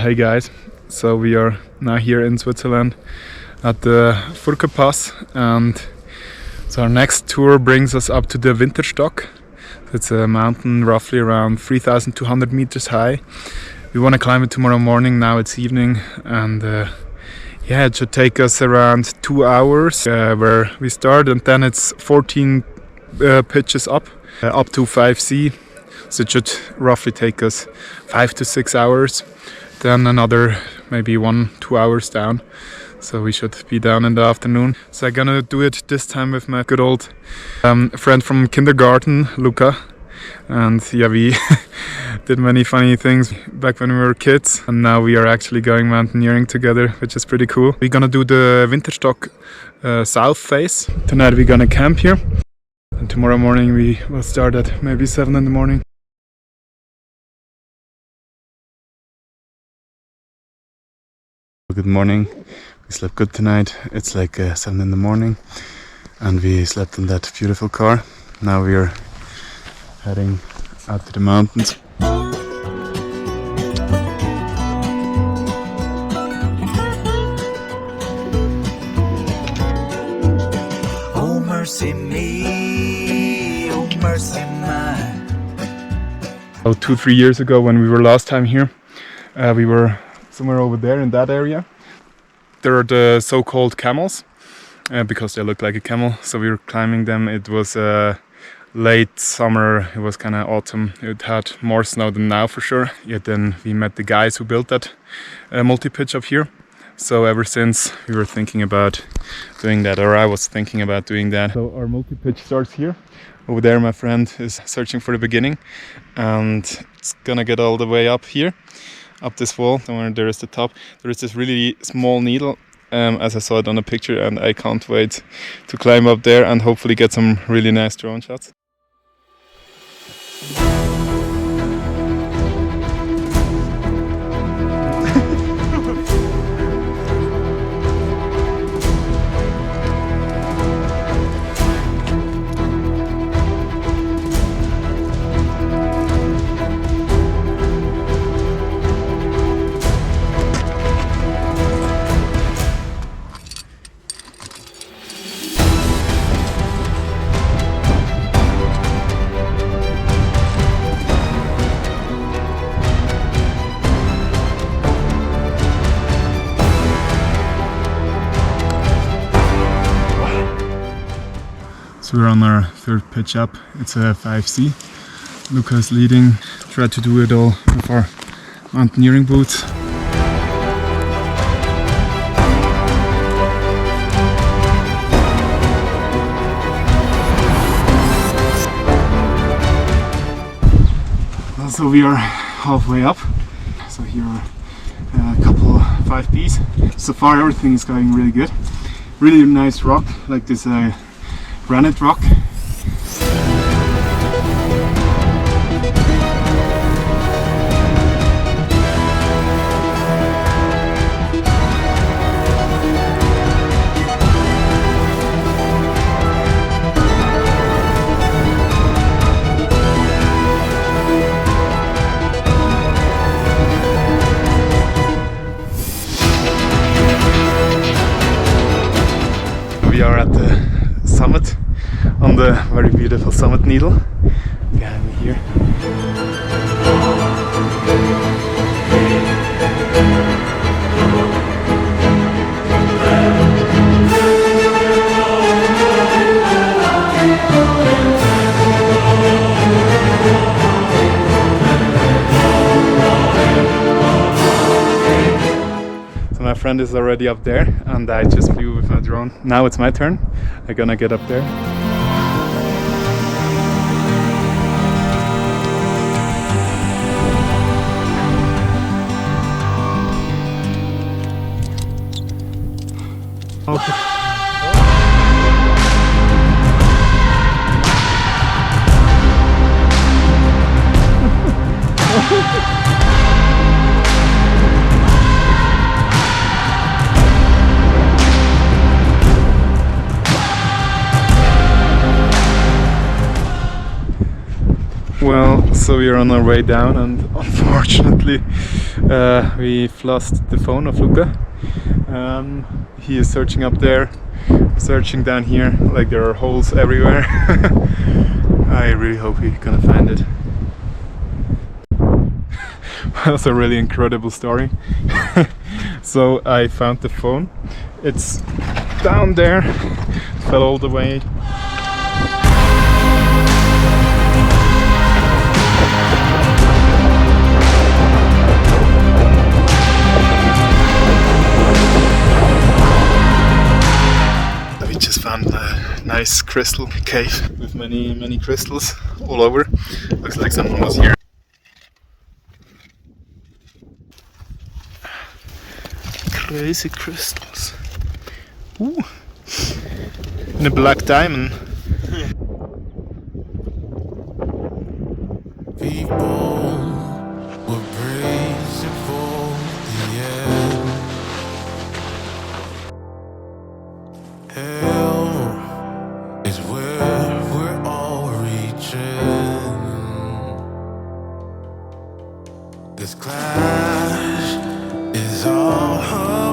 Hey guys, so we are now here in Switzerland at the Furka Pass, and so our next tour brings us up to the Winterstock. It's a mountain roughly around 3,200 meters high. We want to climb it tomorrow morning. Now it's evening, and yeah, it should take us around 2 hours where we start, and then it's 14 pitches up to 5C. So it should roughly take us 5 to 6 hours. Then another maybe 1-2 hours down. So we should be down in the afternoon. So I'm gonna do it this time with my good old friend from kindergarten, Luca. And yeah, we did many funny things back when we were kids, and now we are actually going mountaineering together, which is pretty cool. We're gonna do the Winterstock south face. Tonight we're gonna camp here, and tomorrow morning we will start at maybe 7 in the morning. Good morning. We slept good tonight. It's like 7 in the morning, and we slept in that beautiful car. Now we are heading out to the mountains. Oh mercy me, oh mercy mine. So 2-3 years ago, when we were last time here, we were somewhere over there in that area. There are the so-called camels, because they look like a camel, so we were climbing them. It was late summer, it was kind of autumn. It had more snow than now for sure. Yet then we met the guys who built that multi-pitch up here. So ever since we were thinking about doing that, or I was thinking about doing that. So our multi-pitch starts here. Over there my friend is searching for the beginning, and it's gonna get all the way up here, up this wall. Somewhere there is the top. There is this really small needle, as I saw it on the picture, and I can't wait to climb up there and hopefully get some really nice drone shots. So we're on our third pitch up. It's a 5C. Luca's leading. Tried to do it all with our mountaineering boots. So we are halfway up. So here are a couple of 5Bs. So far everything is going really good. Really nice rock, like this granite rock. We are at the summit, on the very beautiful summit needle behind me here. So my friend is already up there, and I just flew with my drone. Now it's my turn. I'm gonna get up there. Okay. Well, So we are on our way down, and unfortunately we've lost the phone of Luca. He is searching up there, searching down here, like there are holes everywhere. I really hope he's gonna find it. That's a really incredible story. So I found the phone. It's down there, fell all the way. We just found a nice crystal cave with many crystals all over. Looks like someone was here. Crazy crystals. Ooh. And a black diamond. People were bracing for the end. Hell is where we're all reaching. This clash is all her.